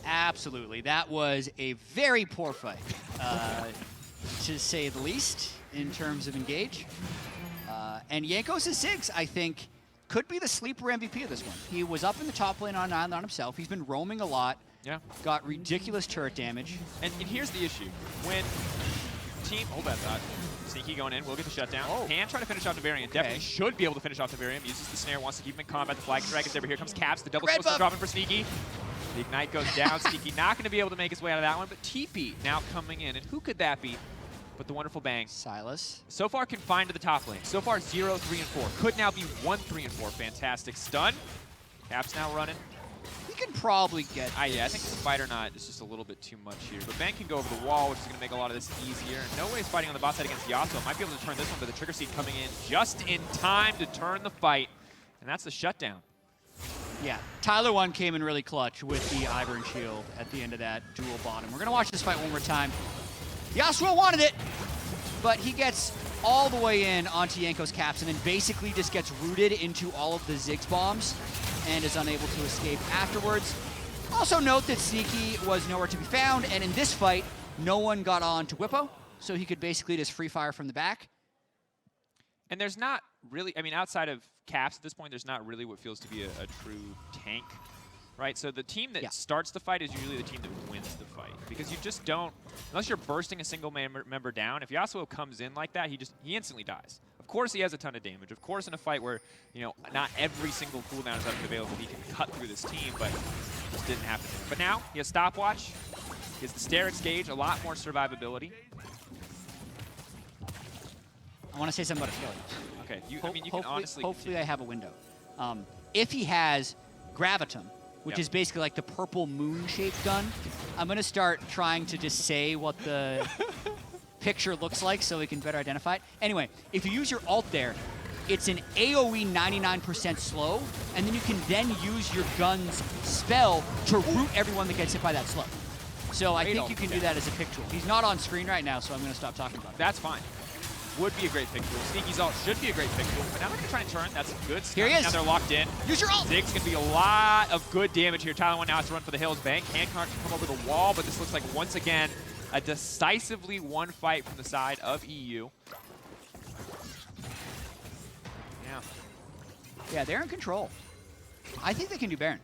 Absolutely. That was a very poor fight, to say the least, in terms of engage. And Jankos' 6, I think, could be the sleeper MVP of this one. He was up in the top lane on island on himself. He's been roaming a lot. Yeah. Got ridiculous turret damage. And here's the issue. When team, hold that thought. Sneaky going in, will get the shutdown. Can try to finish off Navarian. Definitely should be able to finish off Navarian. Uses the snare, wants to keep him in combat. The flag dragon's over. Here comes Caps. The double supposed to drop in for Sneaky. The Ignite goes down. Sneaky not going to be able to make his way out of that one, but TP now coming in. And who could that be but the wonderful Bang? Silas. So far confined to the top lane. So far 0, 3, and 4. Could now be 1, 3, and 4. Fantastic stun. Caps now running. He can probably get Yeah, I think Spider Knot is just a little bit too much here. But Bang can go over the wall, which is going to make a lot of this easier. No way is fighting on the bot side against Yasuo. Might be able to turn this one, but the Trigger Seed coming in just in time to turn the fight. And that's the shutdown. Yeah, Tyler 1 came in really clutch with the Ivern shield at the end of that dual bottom. We're going to watch this fight one more time. Yasuo wanted it, but he gets all the way in onto Jankos' Caps and then basically just gets rooted into all of the Ziggs bombs and is unable to escape afterwards. Also note that Sneaky was nowhere to be found, and in this fight, no one got on to Whippo, so he could basically just free fire from the back. And there's not really, I mean, outside of Caps at this point, there's not really what feels to be a true tank, right? So the team that starts the fight is usually the team that wins the fight. because you just don't, unless you're bursting a single member down, if Yasuo comes in like that, he instantly dies. Of course he has a ton of damage. Of course in a fight where, you know, not every single cooldown is available, he can cut through this team, but it just didn't happen. But now he has stopwatch, he has the Sterix gauge, a lot more survivability. I want to say something about Aphelios. Okay, I mean, you can honestly Hopefully continue. I have a window. If he has Gravitum, which Yep. is basically like the purple moon-shaped gun, I'm going to start trying to just say what the picture looks like so we can better identify it. Anyway, if you use your ult there, it's an AoE 99% slow, and then you can then use your gun's spell to root everyone that gets hit by that slow. So I Great think ult, you can yeah. do that as a pick tool. He's not on screen right now, so I'm going to stop talking about it. That's fine. Would be a great pick tool. Sneaky's ult should be a great pick tool, but now they're going to try and turn. That's good. Here he is. Now they're locked in. Use your ult! Ziggs can be a lot of good damage here. Tyler now has to run for the hills. Bank can't come over the wall, but this looks like, once again, a decisively won fight from the side of EU. Yeah. Yeah, they're in control. I think they can do Baron.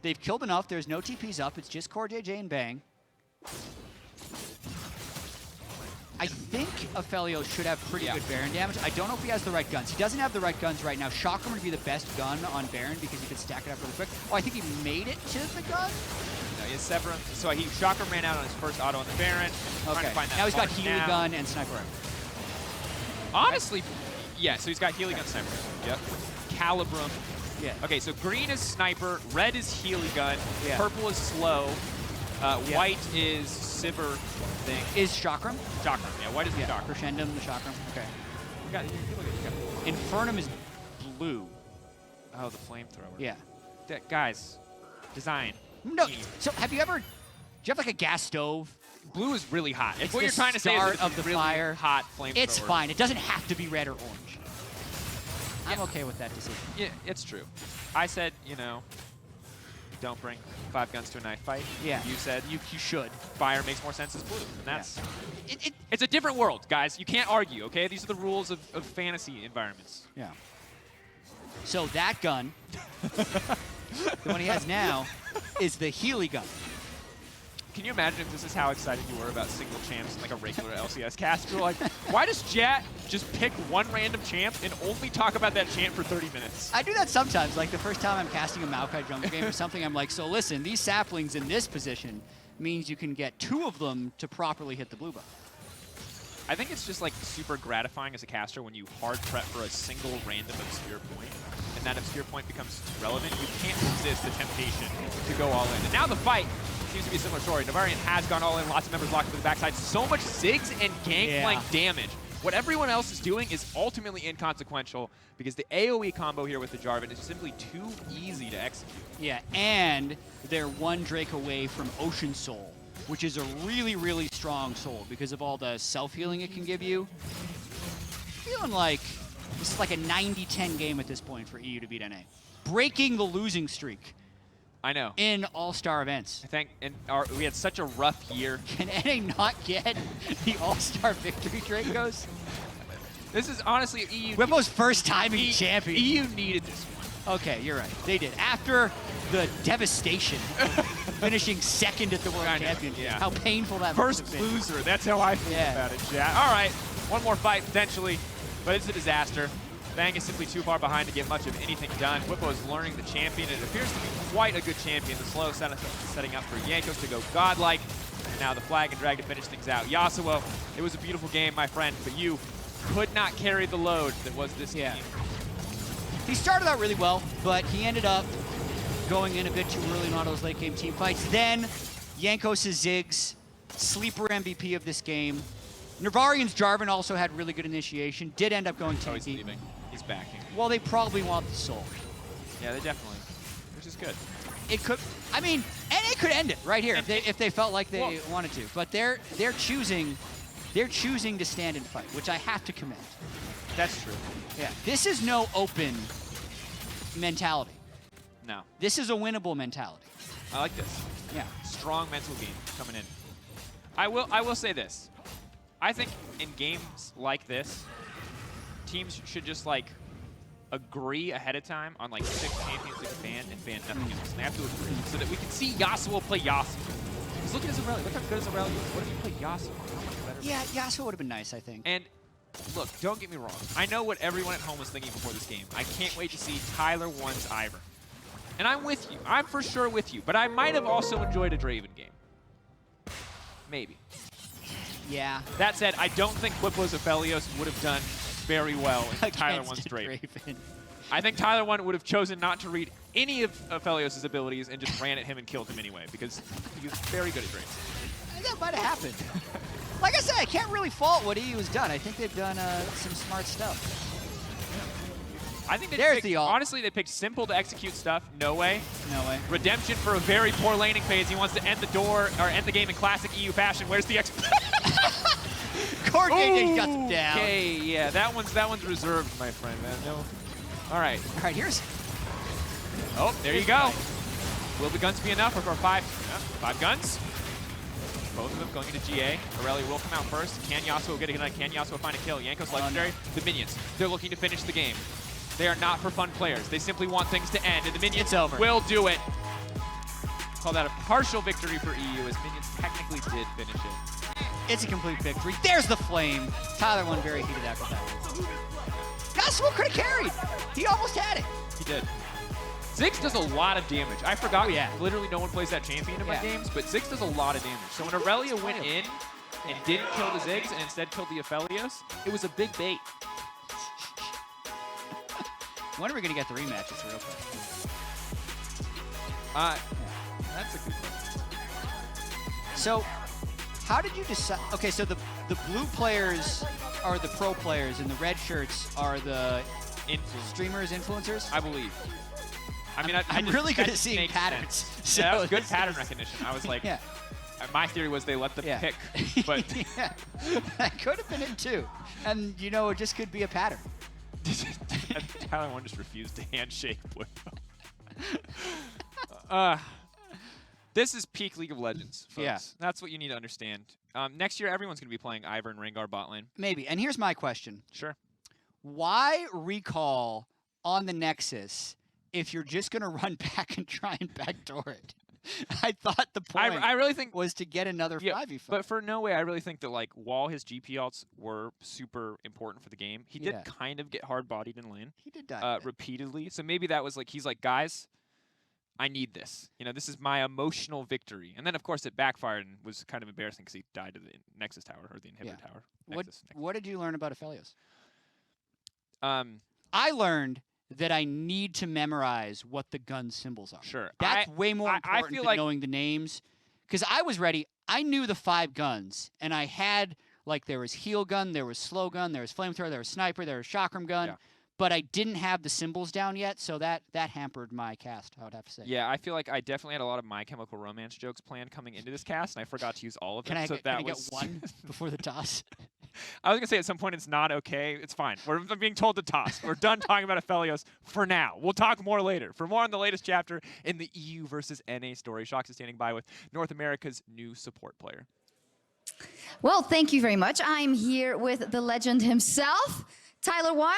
They've killed enough. There's no TPs up. It's just Core JJ and Bang. I think Aphelios should have pretty good Baron damage. I don't know if he has the right guns. He doesn't have the right guns right now. Chakram would be the best gun on Baron because he could stack it up really quick. Oh, I think he made it to the gun? No, he has Severum. So Chakram ran out on his first auto on the Baron. Trying Okay. to find that Now he's got mark Healy now. gun and Sniper Rifle. Honestly, yeah, so he's got Healy gun, Sniper. Yep. Calibrum. Yeah. Okay, so green is Sniper, red is Healy gun, Yeah. purple is Slow, Yeah. white is Sivir thing. Is Chakram? Chakram, yeah, white is the Chakram. Crescendum, the Chakram. Okay. You got Infernum is blue. oh, the flamethrower. Yeah. Guys, design. No. Team. So have you ever? Do you have like a gas stove? Blue is really hot. It's what the you're trying to say is start it's of the really fire. hot flamethrower. It's fine. It doesn't have to be red or orange. I'm okay with that decision. Yeah, it's true. I said, you know, don't bring 5 guns to a knife fight. Yeah. You said You should. fire makes more sense as blue, and that's It, it's a different world, guys. You can't argue, okay? These are the rules of fantasy environments. yeah. So that gun, the one he has now, is the Healy gun. Can you imagine if this is how excited you were about single champs in like a regular LCS cast? You're like, why does Jat just pick one random champ and only talk about that champ for 30 minutes? I do that sometimes. Like the first time I'm casting a Maokai jungle game or something, I'm like, so listen, these saplings in this position means you can get 2 of them to properly hit the blue buff. I think it's just like super gratifying as a caster when you hard prep for a single random obscure point, and that obscure point becomes relevant. You can't resist the temptation to go all in. And now the fight seems to be a similar story. Navarian has gone all in, lots of members locked to the backside. So much Ziggs and Gangplank damage. What everyone else is doing is ultimately inconsequential because the AoE combo here with the Jarvan is simply too easy to execute. Yeah, and they're 1 Drake away from Ocean Soul, which is a really, really strong soul because of all the self-healing it can give you. Feeling like this is like a 90-10 game at this point for EU to beat NA. Breaking the losing streak I know. in All-Star events. I think we had such a rough year. Can NA not get the All-Star victory, Dracos? This is honestly EU. Whippo's first time being champion. EU needed this one. Okay, you're right. They did. After the devastation, finishing second at the World I know, Championship. yeah. How painful that First must have been. loser. That's how I feel Yeah. about it, Jack. All right, one more fight potentially, but it's a disaster. Bang is simply too far behind to get much of anything done. Whippo is learning the champion. It appears to be quite a good champion. The slow setting up for Jankos to go godlike. And now the flag and drag to finish things out. Yasuo, it was a beautiful game, my friend, but you could not carry the load that was this team. He started out really well, but he ended up going in a bit too early in all those late game team fights. Then Jankos' Ziggs, sleeper MVP of this game. Nervarian's Jarvan also had really good initiation, did end up going Oh, he's tanky. leaving. He's backing. Well, they probably want the soul. Yeah, they definitely, which is good. It could, I mean, NA could end it right here if they felt like they wanted to. But they're choosing to stand and fight, which I have to commend. That's true. Yeah, this is no open mentality. No, This is a winnable mentality. I like this. Yeah. Strong mental game coming in. I will say this. I think in games like this, teams should just like agree ahead of time on like 6 champions to ban and ban nothing else. And they have to agree so that we can see Yasuo play Yasuo. Just look at his Aurelia. Look how good his Aurelia is. What if you played Yasuo? How much better? Yeah, Yasuo would have been nice, I think. And look, don't get me wrong. I know what everyone at home was thinking before this game. I can't wait to see Tyler 1's Ivern. And I'm with you. I'm for sure with you. But I might have also enjoyed a Draven game. Maybe. Yeah. That said, I don't think Quiplo's Aphelios would have done very well in Tyler 1's Against Draven. Draven. I think Tyler 1 would have chosen not to read any of Aphelios' abilities and just ran at him and killed him anyway, because he was very good at Draven. That might have happened. Like I said, I can't really fault what EU has done. I think they've done some smart stuff. I think There's picked, the ult. honestly, they picked simple to execute stuff. No way. No way. Redemption for a very poor laning phase. He wants to end the door or end the game in classic EU fashion. Where's the Corgate got them down. Okay, yeah, that one's reserved, my friend, man. No. All right. All right, here's. Oh, there you go. Will the guns be enough, or for five guns? Both of them going into GA. Aurelia will come out first. Can Yasuo get a good night? Can Yasuo find a kill? Yanko's legendary. The minions, they're looking to finish the game. They are not for fun players. They simply want things to end, and the minions will do it. Call that a partial victory for EU, as minions technically did finish it. It's a complete victory. There's the flame. Tyler 1 very heated after that one. Yasuo could have carried. He almost had it. He did. Ziggs does a lot of damage. I forgot. Oh, yeah. Literally no one plays that champion in my games, but Ziggs does a lot of damage. So when Aurelia went in and didn't kill the Ziggs and instead killed the Aphelios, it was a big bait. When are we going to get the rematches real quick? That's a good one. So, how did you decide? Okay, so the blue players are the pro players, and the red shirts are the streamers, influencers? I believe. I mean, I'm really good at seeing makes patterns. sense. So Yeah, that was good this pattern is- recognition. I was like, Yeah. my theory was they let them pick, but yeah. That could have been it too. And, you know, it just could be a pattern. Tyler 1 just refused to handshake with this is peak League of Legends, folks. Yeah. That's what you need to understand. Next year, everyone's going to be playing Ivern, Rengar bot lane. Maybe. And here's my question. Sure. Why recall on the Nexus if you're just going to run back and try and backdoor it? I thought the point I really think was to get another 5v5. But for no way, I really think that, like, while his GP alts were super important for the game, he did kind of get hard-bodied in lane. He did die. Repeatedly. So maybe that was like, he's like, guys, I need this. You know, this is my emotional victory. And then, of course, it backfired and was kind of embarrassing because he died to the Nexus Tower, or the inhibitor tower. What did you learn about Aphelios? Um, I learned that I need to memorize what the gun symbols are. Sure. That's way more important feel than like knowing the names. Because I was ready. I knew the 5 guns, and I had, like, there was heal gun, there was slow gun, there was flamethrower, there was sniper, there was chakram gun. Yeah. But I didn't have the symbols down yet, so that hampered my cast, I would have to say. Yeah, I feel like I definitely had a lot of My Chemical Romance jokes planned coming into this cast, and I forgot to use all of them. Can I, so can that I get was... one before the toss? I was going to say at some point it's not okay. It's fine. We're being told to toss. We're done talking about Aphelios for now. We'll talk more later. For more on the latest chapter in the EU versus NA story, Shox is standing by with North America's new support player. Well, thank you very much. I'm here with the legend himself, Tyler 1.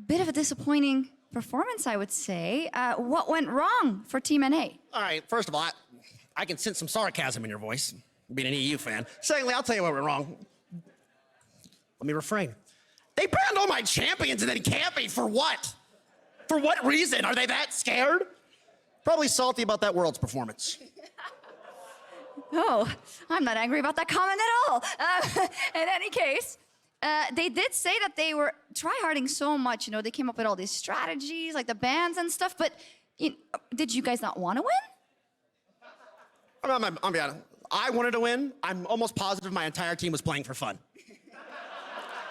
Bit of a disappointing performance, I would say. What went wrong for Team NA? All right, first of all, I can sense some sarcasm in your voice, being an EU fan. Secondly, I'll tell you what went wrong. Let me refrain. They banned all my champions and then camped me for what? For what reason? Are they that scared? Probably salty about that Worlds performance. Oh, I'm not angry about that comment at all. In any case, they did say that they were tryharding so much. You know, they came up with all these strategies, like the bans and stuff. But did you guys not want to win? I'm be honest. I wanted to win. I'm almost positive my entire team was playing for fun.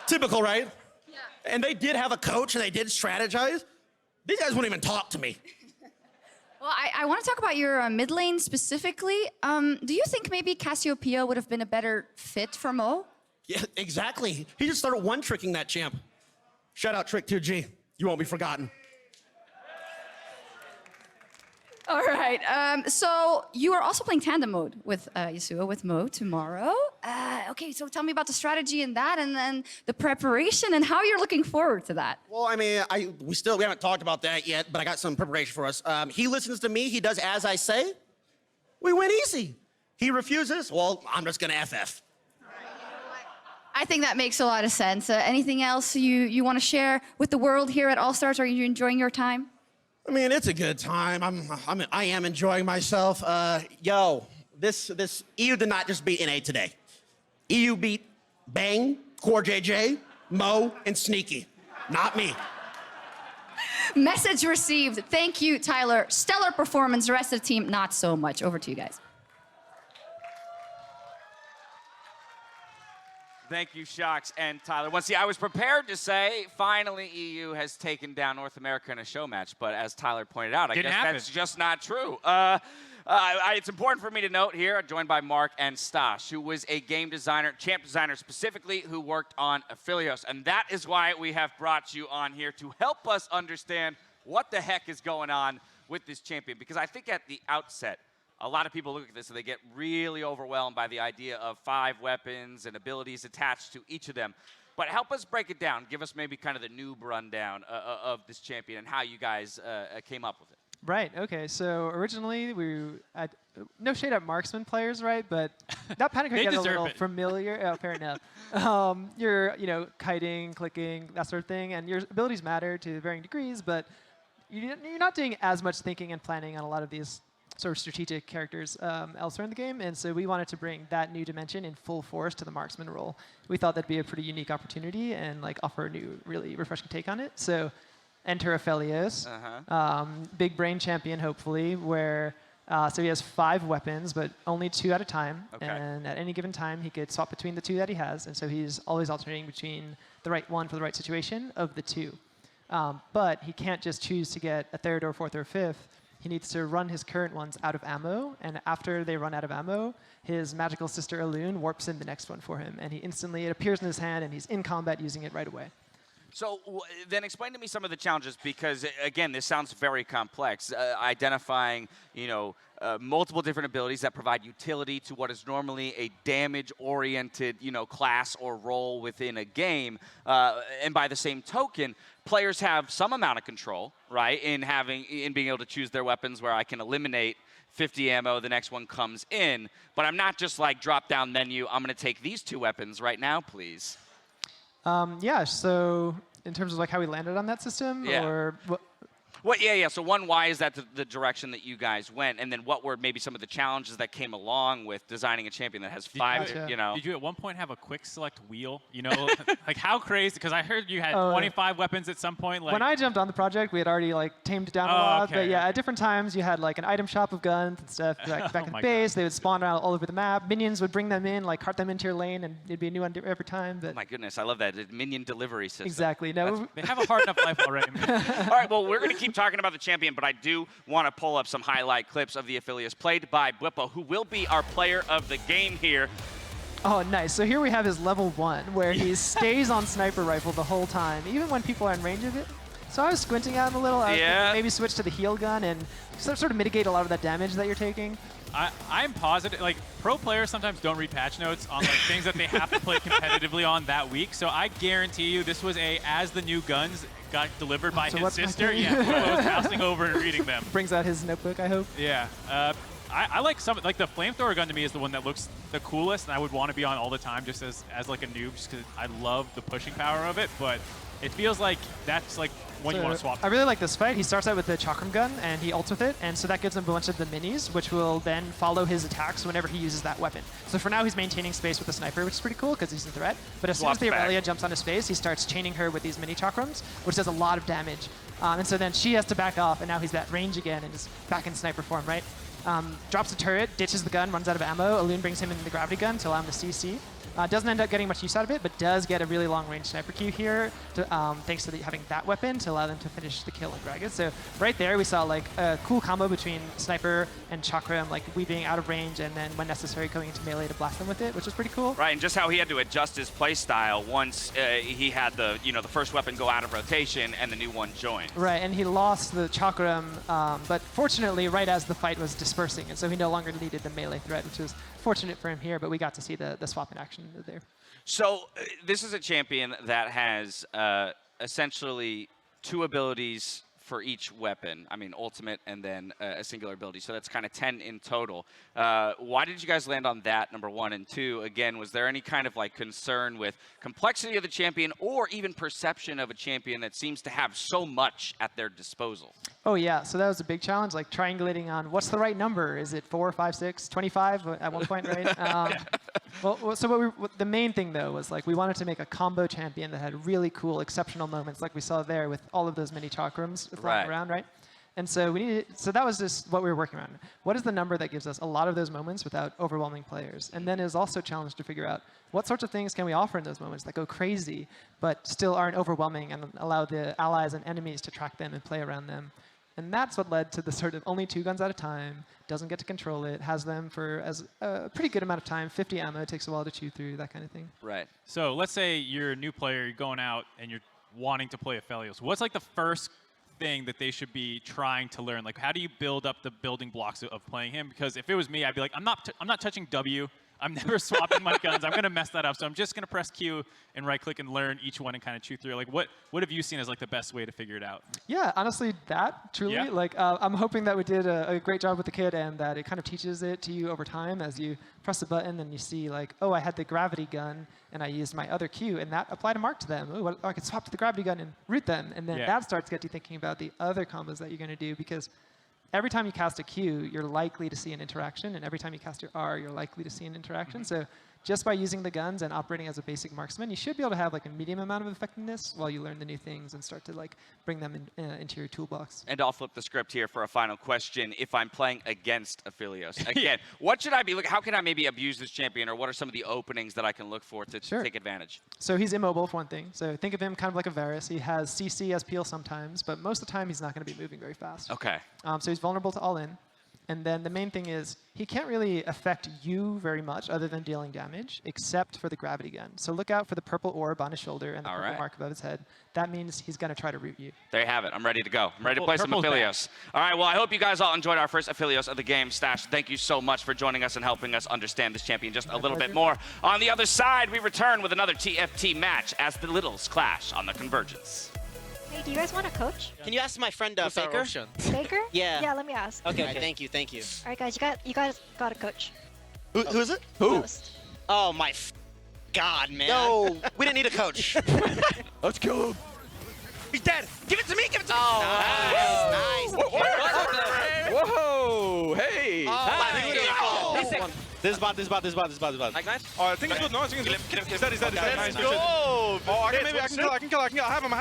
Typical, right? Yeah. And they did have a coach and they did strategize. These guys wouldn't even talk to me. Well, I want to talk about your mid lane specifically. Do you think maybe Cassiopeia would have been a better fit for Mo? Yeah, exactly. He just started one-tricking that champ. Shout out Trick 2G. You won't be forgotten. All right. So you are also playing tandem mode with Yasuo, with Mo tomorrow. Okay, so tell me about the strategy in that, and then the preparation, and how you're looking forward to that. Well, I mean, we haven't talked about that yet, but I got some preparation for us. He listens to me. He does as I say. We win easy. He refuses? Well, I'm just gonna FF. I think that makes a lot of sense. Anything else you want to share with the world here at All Stars? Are you enjoying your time? I mean, it's a good time. I am enjoying myself. This EU did not just beat NA today. EU beat Bang, Core JJ, Mo, and Sneaky. Not me. Message received. Thank you, Tyler. Stellar performance. The rest of the team, not so much. Over to you guys. Thank you, Shocks and Tyler. Well, see, I was prepared to say, finally, EU has taken down North America in a show match, but as Tyler pointed out, I guess that's just not true. It's important for me to note here, joined by Mark and Stash, who was a game designer, champ designer specifically, who worked on Aphelios. And that is why we have brought you on here to help us understand what the heck is going on with this champion. Because I think at the outset, a lot of people look at this and they get really overwhelmed by the idea of 5 weapons and abilities attached to each of them. But help us break it down. Give us maybe kind of the noob rundown of this champion and how you guys came up with it. Right, okay, so originally no shade at marksman players, right? But that panic can get a little familiar. Oh, fair enough. You're, kiting, clicking, that sort of thing, and your abilities matter to varying degrees, but you're not doing as much thinking and planning on a lot of these sort of strategic characters elsewhere in the game, and so we wanted to bring that new dimension in full force to the marksman role. We thought that'd be a pretty unique opportunity and offer a new, really refreshing take on it. So enter Aphelios, big brain champion, hopefully, where so he has 5 weapons, but only 2 at a time. Okay. And at any given time, he could swap between the 2 that he has, and so he's always alternating between the right one for the right situation of the 2. But he can't just choose to get a 3rd or 4th or 5th. He needs to run his current ones out of ammo, and after they run out of ammo, his magical sister Elune warps in the next one for him, and it appears in his hand, and he's in combat using it right away. So then explain to me some of the challenges, because again, this sounds very complex. Identifying, multiple different abilities that provide utility to what is normally a damage-oriented, class or role within a game, and by the same token, players have some amount of control, right, in being able to choose their weapons where I can eliminate 50 ammo, the next one comes in, but I'm not just drop down menu, I'm going to take these 2 weapons right now, please. Yeah, so in terms of how we landed on that system, or what? So one, why is that the direction that you guys went? And then what were maybe some of the challenges that came along with designing a champion that has 5, Did you at one point have a quick select wheel? How crazy? Because I heard you had 25 weapons at some point. When I jumped on the project, we had already tamed it down a lot. Okay. But yeah, at different times, you had an item shop of guns and stuff back in the base. They would spawn around all over the map. Minions would bring them in, cart them into your lane, and it'd be a new one every time. But oh my goodness, I love that. The minion delivery system. Exactly. No, they have a hard enough life already. All right, well, we're going to keep talking about the champion, but I do want to pull up some highlight clips of the Aphelios played by Bwipo, who will be our player of the game here. Oh, nice. So here we have his level 1, where he stays on sniper rifle the whole time, even when people are in range of it. So I was squinting at him a little. I was maybe switch to the heal gun and sort of mitigate a lot of that damage that you're taking. I'm positive, pro players sometimes don't read patch notes on things that they have to play competitively on that week. So I guarantee you this was as the new guns got delivered by his sister. Yeah, I was passing over and reading them. Brings out his notebook, I hope. Yeah. I like the flamethrower gun to me is the one that looks the coolest, and I would want to be on all the time just as a noob, just because I love the pushing power of it. But it feels like that's when you want to swap. I really like this fight. He starts out with the chakram gun, and he ults with it, and so that gives him a bunch of the minis, which will then follow his attacks whenever he uses that weapon. So for now, he's maintaining space with the sniper, which is pretty cool because he's a threat. But as soon as the Aurelia jumps onto space, he starts chaining her with these mini chakrams, which does a lot of damage. And so then she has to back off, and now he's at range again and is back in sniper form, right? Drops the turret, ditches the gun, runs out of ammo. Elune brings him in the gravity gun to allow him to CC. Doesn't end up getting much use out of it, but does get a really long-range sniper queue here, thanks to having that weapon to allow them to finish the kill on Gragas. So right there, we saw a cool combo between sniper and chakram, weaving out of range, and then when necessary, going into melee to blast them with it, which was pretty cool. Right, and just how he had to adjust his play style once he had the first weapon go out of rotation and the new one join. Right, and he lost the chakram, but fortunately, right as the fight was dispersing, and so he no longer needed the melee threat, which was fortunate for him here, but we got to see the swap in action there. So this is a champion that has essentially 2 abilities for each weapon. I mean, ultimate and then a singular ability. So that's kind of 10 in total. Why did you guys land on that, number one? And two, again, was there any kind of like concern with complexity of the champion or even perception of a champion that seems to have so much at their disposal? Oh yeah, so that was a big challenge, like triangulating on what's the right number. Is it 4, 5, 6, 25 at one point, right? Well, so the main thing though was like we wanted to make a combo champion that had really cool, exceptional moments, like we saw there with all of those mini chakrams flying around, right? And so so that was just what we were working on. What is the number that gives us a lot of those moments without overwhelming players? And then it was also a challenge to figure out what sorts of things can we offer in those moments that go crazy, but still aren't overwhelming and allow the allies and enemies to track them and play around them. And that's what led to the sort of only 2 guns at a time, doesn't get to control it, has them for as a pretty good amount of time, 50 ammo, takes a while to chew through, that kind of thing. Right. So let's say you're a new player, you're going out and you're wanting to play Aphelios. What's like the first thing that they should be trying to learn? Like, how do you build up the building blocks of playing him? Because if it was me, I'd be like, I'm not touching W. I'm never swapping my guns. I'm going to mess that up. So I'm just going to press Q and right-click and learn each one and kind of chew through. Like, what have you seen as like the best way to figure it out? Yeah, honestly, that truly. Yeah. Like, I'm hoping that we did a great job with the kid and that it kind of teaches it to you over time as you press a button and you see like, oh, I had the gravity gun and I used my other Q and that applied a mark to them. Oh, I could swap to the gravity gun and root them. And then that starts to get you thinking about the other combos that you're going to do because every time you cast a Q, you're likely to see an interaction, and every time you cast your R, you're likely to see an interaction. So just by using the guns and operating as a basic marksman, you should be able to have like a medium amount of effectiveness while you learn the new things and start to like bring them into your toolbox. And I'll flip the script here for a final question. If I'm playing against Aphelios, again, what should I be looking? How can I maybe abuse this champion, or what are some of the openings that I can look for to take advantage? So he's immobile for one thing. So think of him kind of like a Varus. He has CC as peel sometimes, but most of the time he's not going to be moving very fast. Okay. So he's vulnerable to all in. And then the main thing is he can't really affect you very much other than dealing damage, except for the gravity gun. So look out for the purple orb on his shoulder and the purple mark above his head. That means he's going to try to root you. There you have it. I'm ready to go. I'm ready to play some Aphelios. All right, well, I hope you guys all enjoyed our first Aphelios of the game. Stash, thank you so much for joining us and helping us understand this champion just a little bit more. On the other side, we return with another TFT match as the Littles clash on the Convergence. Hey, do you guys want a coach? Can you ask my friend FLICKR? Baker? Yeah. Yeah, let me ask. Okay, okay. Thank you. All right, guys, you guys got a coach. Who is it? Who? Ghost. Oh my God, man. No, we didn't need a coach. Let's kill him. He's dead. Give it to me. Give it to me. Oh, nice. Whoa, hey. This is bad. Like nice? Oh, I think it's good. No, I think it's good. He's dead. Let's go. Oh, I can kill. I have him.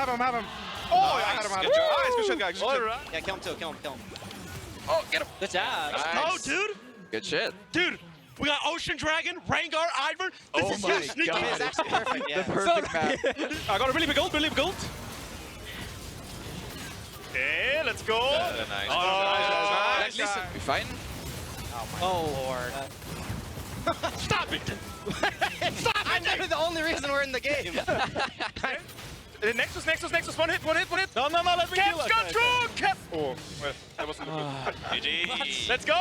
Oh, I had him. Nice, good shit, guys. All right. Yeah, kill him. Oh, get him. Good job. Nice. Oh, dude. Good shit. Dude, we got Ocean Dragon, Rengar, Ivern. Oh This my is sneaky. God. It's actually perfect. Yeah. The perfect map. I got a really big ult. Okay, let's go. Nice. Nice. Listen, we fighting? Oh, Lord. Stop it! Stop it! I know the only reason we're in the game. Nexus. One hit. No, let me kill it. Oh, well, that wasn't good. GG. Let's go.